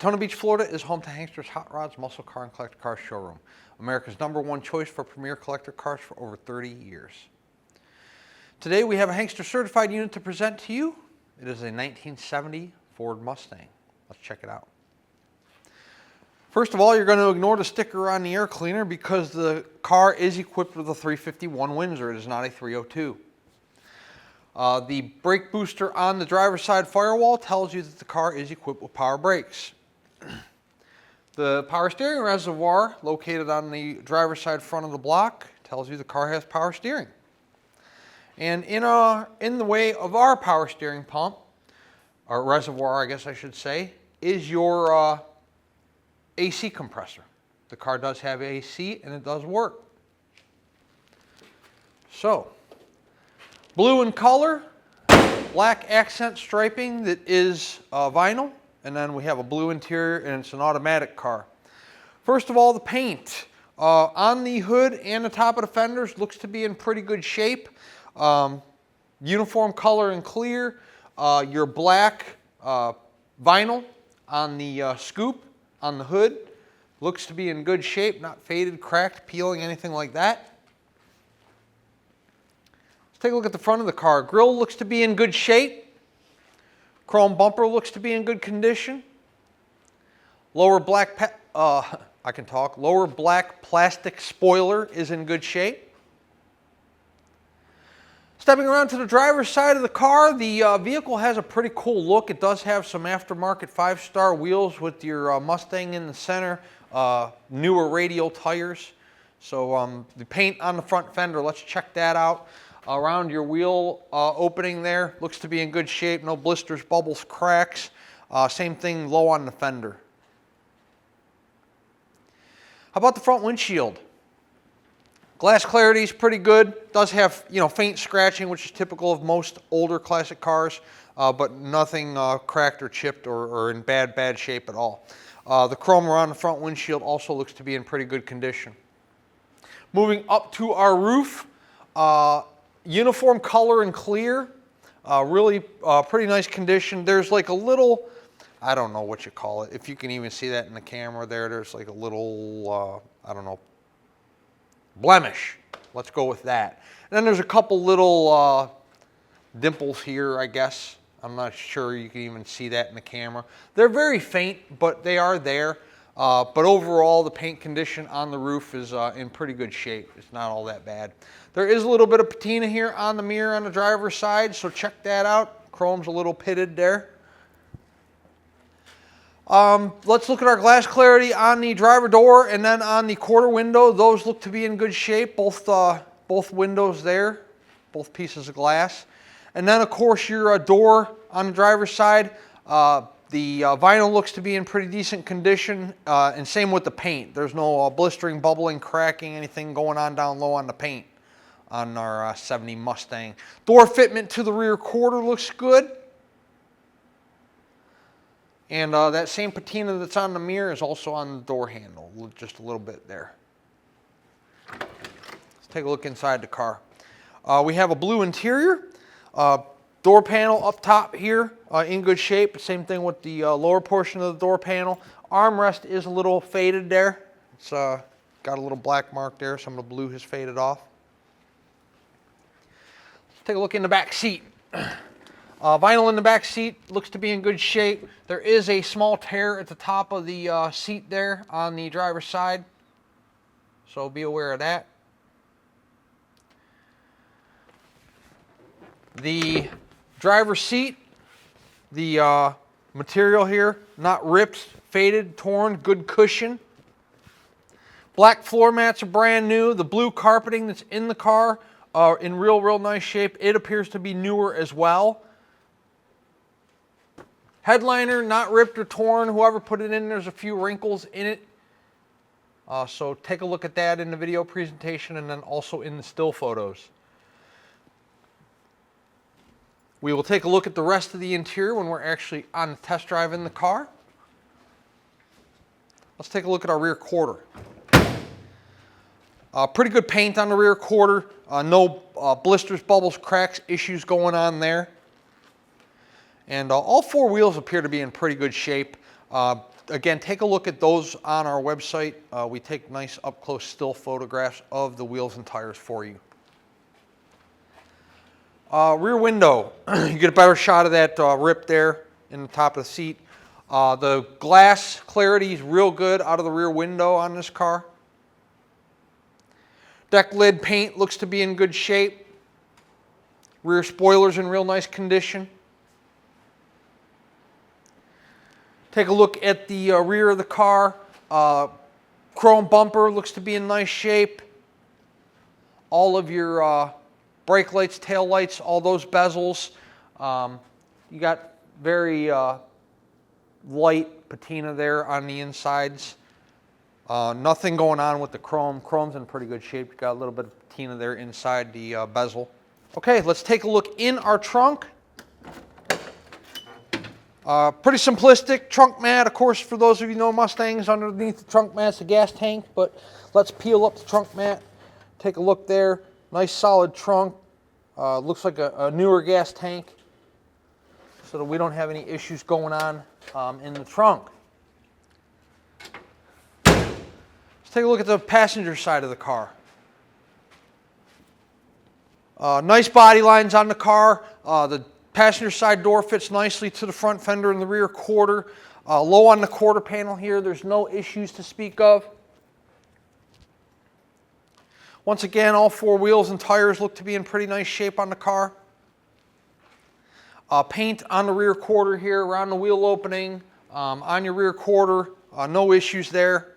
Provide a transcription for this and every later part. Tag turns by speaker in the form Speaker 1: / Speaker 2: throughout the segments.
Speaker 1: Daytona Beach, Florida is home to Hanksters Hot Rods, Muscle Car, and Collector Cars showroom. America's #1 choice for premier collector cars for over 30 years. Today we have a Hankster certified unit to present to you. It is a 1970 Ford Mustang. Let's check it out. First of all, you're going to ignore the sticker on the air cleaner because the car is equipped with a 351 Windsor. It is not a 302. The brake booster on the driver's side firewall tells you that the car is equipped with power brakes. The power steering reservoir located on the driver's side front of the block tells you the car has power steering. And in the way of our power steering pump, or reservoir I guess I should say, is your AC compressor. The car does have AC and it does work. So, blue in color, black accent striping that is vinyl, and then we have a blue interior and it's an automatic car. First of all, the paint on the hood and the top of the fenders looks to be in pretty good shape. Uniform color and clear. Your black vinyl on the scoop on the hood looks to be in good shape, not faded, cracked, peeling, anything like that. Let's take a look at the front of the car. Grille looks to be in good shape. Chrome bumper looks to be in good condition. Lower black Lower black plastic spoiler is in good shape. Stepping around to the driver's side of the car, the vehicle has a pretty cool look. It does have some aftermarket 5-star wheels with your Mustang in the center, newer radial tires. So the paint on the front fender, let's check that out. Around your wheel opening there, looks to be in good shape. No blisters, bubbles, cracks. Same thing low on the fender. How about the front windshield? Glass clarity is pretty good. Does have faint scratching, which is typical of most older classic cars, but nothing cracked or chipped or in bad shape at all. The chrome around the front windshield also looks to be in pretty good condition. Moving up to our roof, uniform color and clear, really pretty nice condition. There's like a little, I don't know what you call it, if you can even see that in the camera there, there's like a little, I don't know, blemish. Let's go with that. And then there's a couple little dimples here, I guess. I'm not sure you can even see that in the camera. They're very faint, but they are there. But overall, the paint condition on the roof is in pretty good shape. It's not all that bad. There is a little bit of patina here on the mirror on the driver's side, so check that out. Chrome's a little pitted there. Let's look at our glass clarity on the driver door and then on the quarter window. Those look to be in good shape, both windows there, both pieces of glass. And then, of course, your door on the driver's side. The vinyl looks to be in pretty decent condition, and same with the paint. There's no blistering, bubbling, cracking, anything going on down low on the paint on our 70 Mustang. Door fitment to the rear quarter looks good. And that same patina that's on the mirror is also on the door handle, just a little bit there. Let's take a look inside the car. We have a blue interior. Door panel up top here in good shape. Same thing with the lower portion of the door panel. Armrest is a little faded there. It's got a little black mark there. Some of the blue has faded off. Let's take a look in the back seat. Vinyl in the back seat looks to be in good shape. There is a small tear at the top of the seat there on the driver's side, so be aware of that. The driver's seat, the material here, not ripped, faded, torn, good cushion. Black floor mats are brand new. The blue carpeting that's in the car are in real nice shape. It appears to be newer as well. Headliner, not ripped or torn. Whoever put it in, there's a few wrinkles in it. So take a look at that in the video presentation and then also in the still photos. We will take a look at the rest of the interior when we're actually on the test drive in the car. Let's take a look at our rear quarter. Pretty good paint on the rear quarter. No blisters, bubbles, cracks, issues going on there. And all four wheels appear to be in pretty good shape. Again, take a look at those on our website. We take nice up-close still photographs of the wheels and tires for you. Rear window, you get a better shot of that rip there in the top of the seat. The glass clarity is real good out of the rear window on this car. Deck lid paint looks to be in good shape. Rear spoiler's in real nice condition. Take a look at the rear of the car. Chrome bumper looks to be in nice shape. All of your brake lights, tail lights, all those bezels. You got very light patina there on the insides. Nothing going on with the chrome. Chrome's in pretty good shape. You got a little bit of patina there inside the bezel. Okay, let's take a look in our trunk. Pretty simplistic trunk mat. Of course, for those of you who know Mustangs, underneath the trunk mat's a gas tank, but let's peel up the trunk mat. Take a look there. Nice solid trunk. Looks like a newer gas tank, so that we don't have any issues going on in the trunk. Let's take a look at the passenger side of the car. Nice body lines on the car. The passenger side door fits nicely to the front fender and the rear quarter. Low on the quarter panel here, there's no issues to speak of. Once again, all four wheels and tires look to be in pretty nice shape on the car. Paint on the rear quarter here, around the wheel opening, on your rear quarter, no issues there.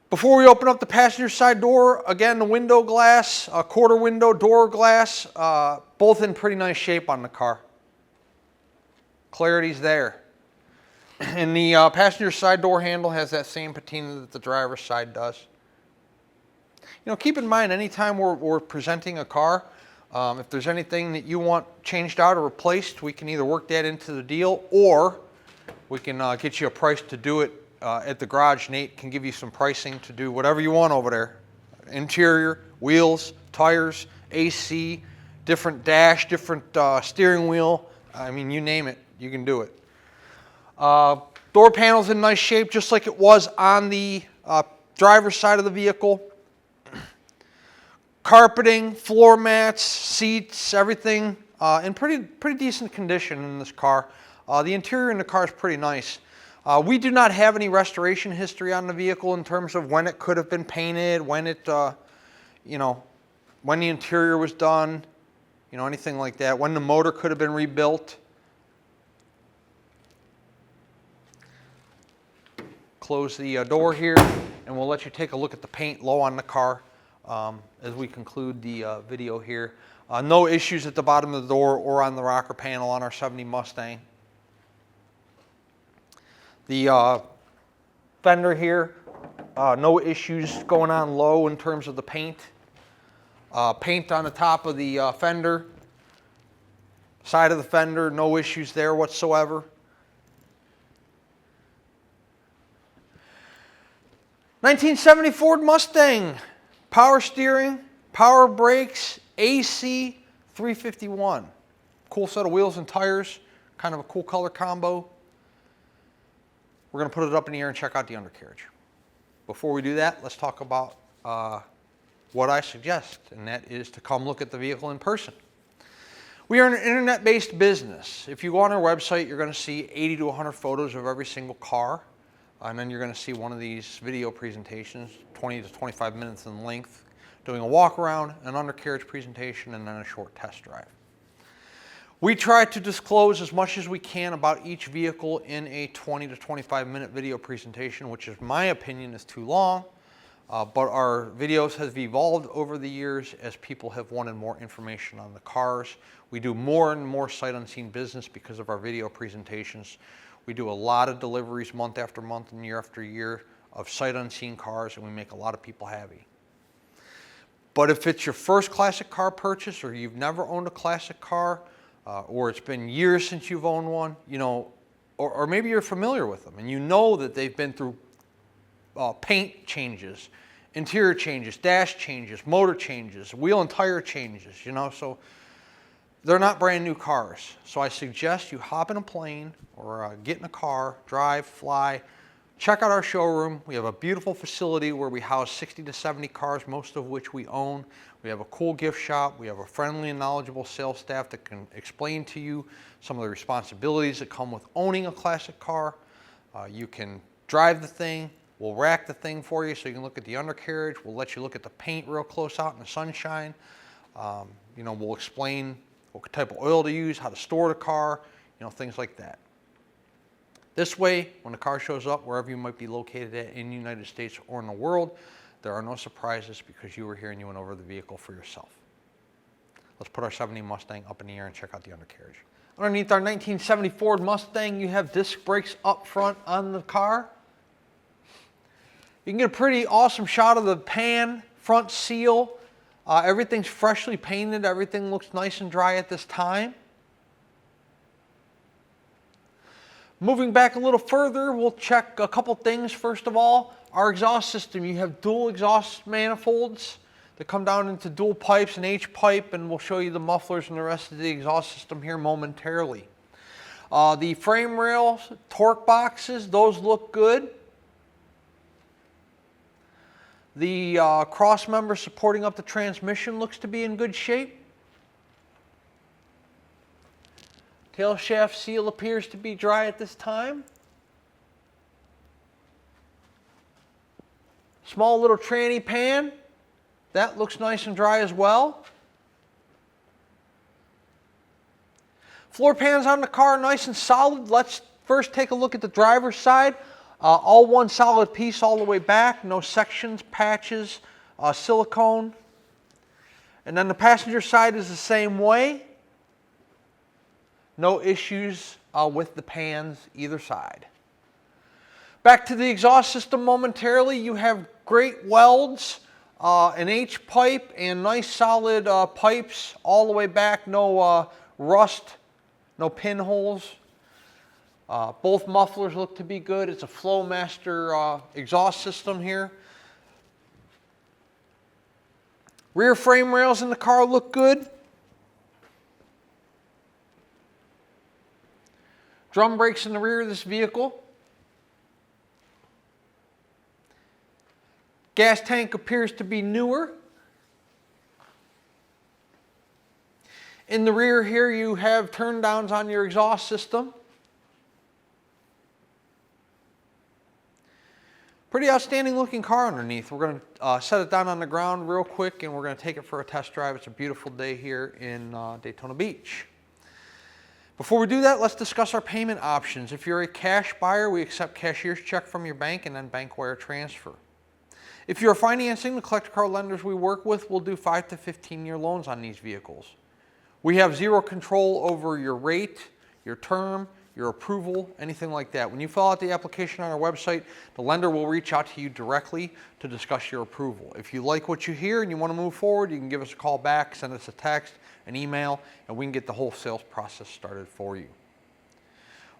Speaker 1: Before we open up the passenger side door, again, the window glass, quarter window, door glass, both in pretty nice shape on the car. Clarity's there. And the passenger side door handle has that same patina that the driver's side does. You know, keep in mind, anytime we're presenting a car, if there's anything that you want changed out or replaced, we can either work that into the deal, or we can get you a price to do it at the garage. Nate can give you some pricing to do whatever you want over there. Interior, wheels, tires, AC, different dash, different steering wheel. I mean, you name it, you can do it. Door panel's in nice shape, just like it was on the driver's side of the vehicle. Carpeting, floor mats, seats, everything in pretty decent condition in this car. The interior in the car is pretty nice. We do not have any restoration history on the vehicle in terms of when it could have been painted, when it, you know, when the interior was done, you know, anything like that, when the motor could have been rebuilt. Close the door here, and we'll let you take a look at the paint low on the car as we conclude the video here. No issues at the bottom of the door or on the rocker panel on our 70 Mustang. The fender here, no issues going on low in terms of the paint. Paint on the top of the fender, side of the fender, no issues there whatsoever. 1970 Ford Mustang, power steering, power brakes, AC, 351. Cool set of wheels and tires, kind of a cool color combo. We're going to put it up in the air and check out the undercarriage. Before we do that, let's talk about what I suggest, and that is to come look at the vehicle in person. We are an internet-based business. If you go on our website, you're going to see 80 to 100 photos of every single car. And then you're going to see one of these video presentations, 20 to 25 minutes in length, doing a walk around, an undercarriage presentation, and then a short test drive. We try to disclose as much as we can about each vehicle in a 20 to 25 minute video presentation, which in my opinion is too long, but our videos have evolved over the years as people have wanted more information on the cars. We do more and more sight unseen business because of our video presentations. We do a lot of deliveries month after month and year after year of sight unseen cars, and we make a lot of people happy. But if it's your first classic car purchase, or you've never owned a classic car, or it's been years since you've owned one, you know, or maybe you're familiar with them and you know that they've been through paint changes, interior changes, dash changes, motor changes, wheel and tire changes, you know, so they're not brand new cars. So I suggest you hop in a plane or get in a car, drive, fly, check out our showroom. We have a beautiful facility where we house 60 to 70 cars, most of which we own. We have a cool gift shop. We have a friendly and knowledgeable sales staff that can explain to you some of the responsibilities that come with owning a classic car. You can drive the thing. We'll rack the thing for you so you can look at the undercarriage. We'll let you look at the paint real close out in the sunshine. We'll explain what type of oil to use, how to store the car, things like that. This way, when the car shows up, wherever you might be located at in the United States or in the world, there are no surprises because you were here and you went over the vehicle for yourself. Let's put our 70 Mustang up in the air and check out the undercarriage. Underneath our 1970 Ford Mustang, you have disc brakes up front on the car. You can get a pretty awesome shot of the pan, front seal. Everything's freshly painted. Everything looks nice and dry at this time. Moving back a little further, we'll check a couple things. First of all, our exhaust system. You have dual exhaust manifolds that come down into dual pipes, an H pipe, and we'll show you the mufflers and the rest of the exhaust system here momentarily. The frame rails, torque boxes, those look good. The cross member supporting up the transmission looks to be in good shape. Tail shaft seal appears to be dry at this time. Small little tranny pan, that looks nice and dry as well. Floor pans on the car nice and solid. Let's first take a look at the driver's side. All one solid piece all the way back, no sections, patches, silicone. And then the passenger side is the same way. No issues with the pans either side. Back to the exhaust system momentarily. You have great welds, an H pipe, and nice solid pipes all the way back. No rust, no pinholes. Both mufflers look to be good. It's a Flowmaster exhaust system here. Rear frame rails in the car look good. Drum brakes in the rear of this vehicle. Gas tank appears to be newer. In the rear here you have turn downs on your exhaust system. Pretty outstanding looking car underneath. We're going to set it down on the ground real quick and we're going to take it for a test drive. It's a beautiful day here in Daytona Beach. Before we do that, let's discuss our payment options. If you're a cash buyer, we accept cashier's check from your bank and then bank wire transfer. If you're financing, the collector car lenders we work with will do 5 to 15-year loans on these vehicles. We have zero control over your rate, your term, your approval, anything like that. When you fill out the application on our website, the lender will reach out to you directly to discuss your approval. If you like what you hear and you want to move forward, you can give us a call back, send us a text, an email, and we can get the whole sales process started for you.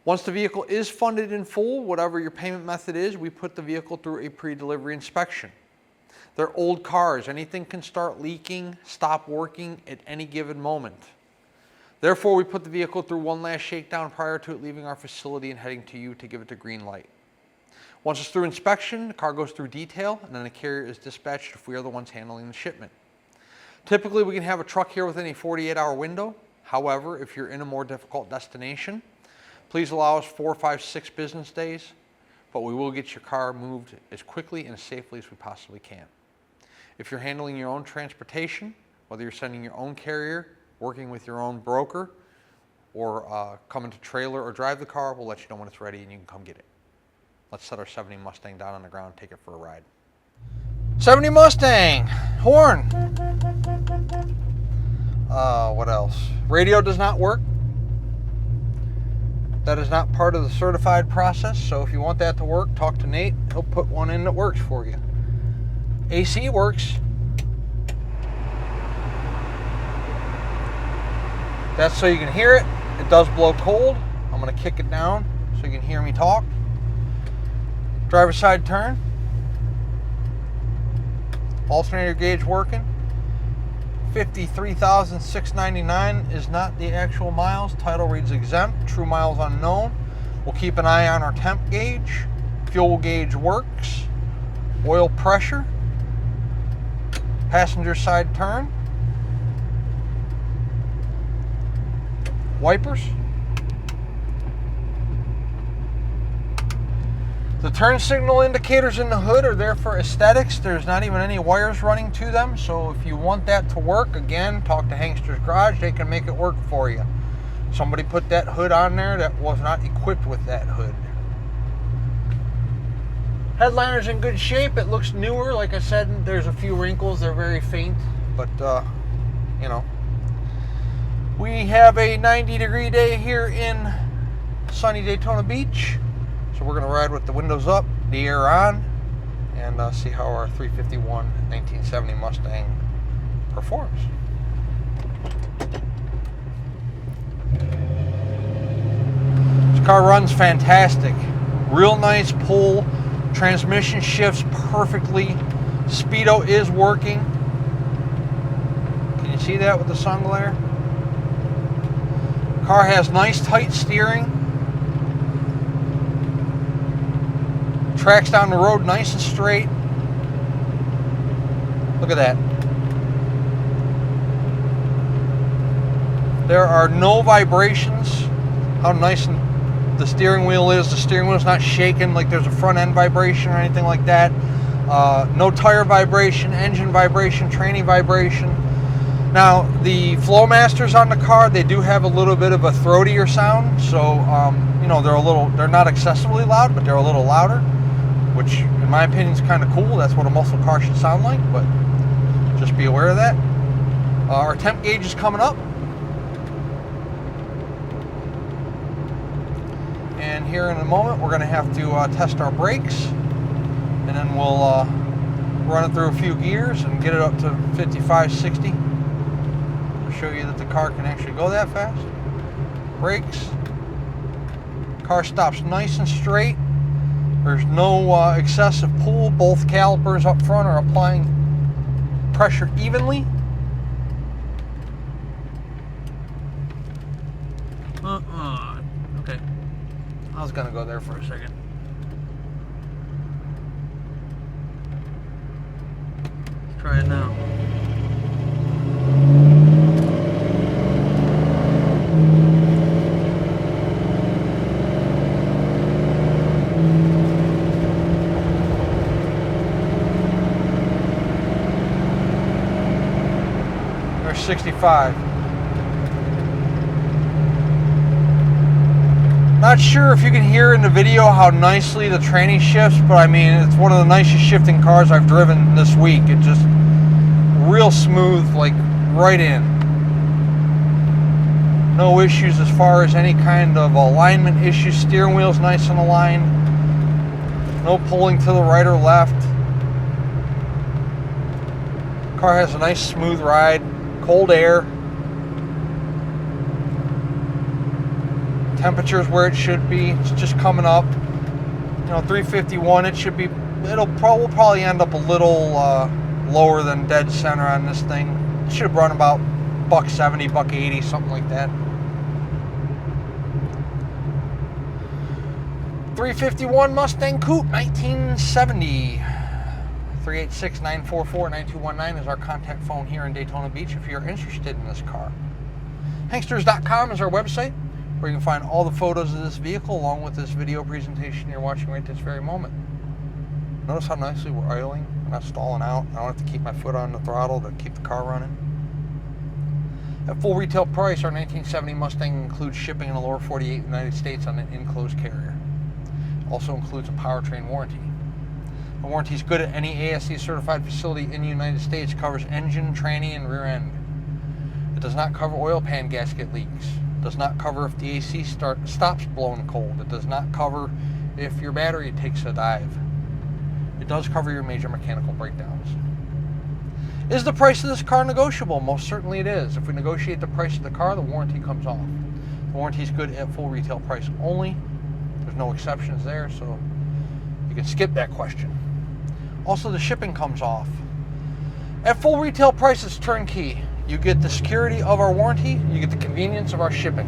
Speaker 1: Once the vehicle is funded in full, whatever your payment method is, we put the vehicle through a pre-delivery inspection. They're old cars. Anything can start leaking, stop working at any given moment. Therefore, we put the vehicle through one last shakedown prior to it leaving our facility and heading to you to give it the green light. Once it's through inspection, the car goes through detail, and then the carrier is dispatched if we are the ones handling the shipment. Typically, we can have a truck here within a 48-hour window. However, if you're in a more difficult destination, please allow us 4, 5, 6 business days, but we will get your car moved as quickly and as safely as we possibly can. If you're handling your own transportation, whether you're sending your own carrier, working with your own broker, or coming to trailer or drive the car, we'll let you know when it's ready and you can come get it. Let's set our 70 Mustang down on the ground and take it for a ride. 70 Mustang, horn. What else? Radio does not work. That is not part of the certified process, so if you want that to work, talk to Nate. He'll put one in that works for you. AC works. That's so you can hear it. It does blow cold. I'm going to kick it down so you can hear me talk. Driver's side turn. Alternator gauge working. 53,699 is not the actual miles. Title reads exempt, true miles unknown. We'll keep an eye on our temp gauge. Fuel gauge works. Oil pressure. Passenger side turn. Wipers. The turn signal indicators in the hood are there for aesthetics. There's not even any wires running to them, so if you want that to work, again, talk to Hanksters Garage. They can make it work for you. Somebody put that hood on there that was not equipped with that hood. Headliner's in good shape. It looks newer. Like I said, there's a few wrinkles. They're very faint, but you know. We have a 90-degree day here in sunny Daytona Beach. So we're going to ride with the windows up, the air on, and see how our 351 1970 Mustang performs. This car runs fantastic. Real nice pull. Transmission shifts perfectly. Speedo is working. Can you see that with the sun glare? Car has nice tight steering. Tracks down the road nice and straight. Look at that. There are no vibrations. How nice the steering wheel is. The steering wheel is not shaking like there's a front end vibration or anything like that. No tire vibration, engine vibration, tranny vibration. Now the Flowmasters on the car, they do have a little bit of a throatier sound. So you know, they're not excessively loud, but they're a little louder, which in my opinion is kind of cool. That's what a muscle car should sound like, but just be aware of that. Our temp gauge is coming up. And here in a moment, we're going to have to test our brakes, and then we'll run it through a few gears and get it up to 55, 60. I'll show you that the car can actually go that fast. Brakes. Car stops nice and straight. There's no excessive pull. Both calipers up front are applying pressure evenly. Okay. I was gonna go there for a second. Let's try it now. There's 65. Not sure if you can hear in the video how nicely the tranny shifts, but I mean, it's one of the nicest shifting cars I've driven this week. It just real smooth, like right in. No issues as far as any kind of alignment issues. Steering wheel's nice and aligned. No pulling to the right or left. Car has a nice smooth ride. Cold air. Temperature's where it should be. It's just coming up. You know, 351. It should be. We'll probably end up a little lower than dead center on this thing. It should have run about $170, $180, something like that. 351 Mustang Coupe, 1970. 386-944-9219 is our contact phone here in Daytona Beach if you're interested in this car. Hanksters.com is our website, where you can find all the photos of this vehicle along with this video presentation you're watching right this very moment. Notice how nicely we're idling. We're not stalling out. I don't have to keep my foot on the throttle to keep the car running. At full retail price, our 1970 Mustang includes shipping in the lower 48 United States on an enclosed carrier. Also includes a powertrain warranty. The warranty is good at any ASE certified facility in the United States. Covers engine, tranny, and rear end. It does not cover oil pan gasket leaks. Does not cover if the AC stops blowing cold. It does not cover if your battery takes a dive. It does cover your major mechanical breakdowns. Is the price of this car negotiable? Most certainly it is. If we negotiate the price of the car, the warranty comes off. The warranty is good at full retail price only. There's no exceptions there, so you can skip that question. Also, the shipping comes off. At full retail price, it's turnkey. You get the security of our warranty, you get the convenience of our shipping.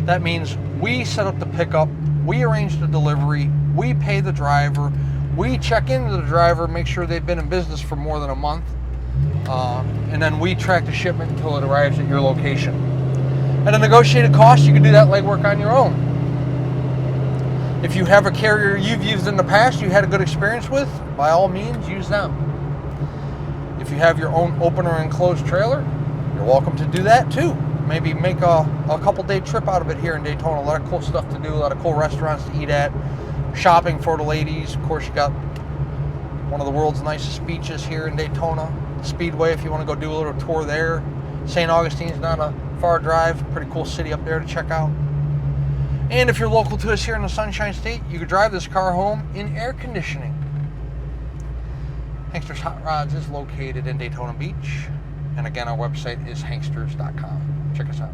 Speaker 1: That means we set up the pickup, we arrange the delivery, we pay the driver, we check into the driver, make sure they've been in business for more than a month, and then we track the shipment until it arrives at your location. At a negotiated cost, you can do that legwork on your own. If you have a carrier you've used in the past you had a good experience with, by all means, use them. If you have your own open or enclosed trailer, you're welcome to do that too. Maybe make a couple day trip out of it here in Daytona. A lot of cool stuff to do, a lot of cool restaurants to eat at, shopping for the ladies. Of course, you got one of the world's nicest beaches here in Daytona, Speedway, if you want to go do a little tour there. St. Augustine's not a far drive, pretty cool city up there to check out. And if you're local to us here in the Sunshine State, you could drive this car home in air conditioning. Hanksters Hot Rods is located in Daytona Beach. And again, our website is hanksters.com. Check us out.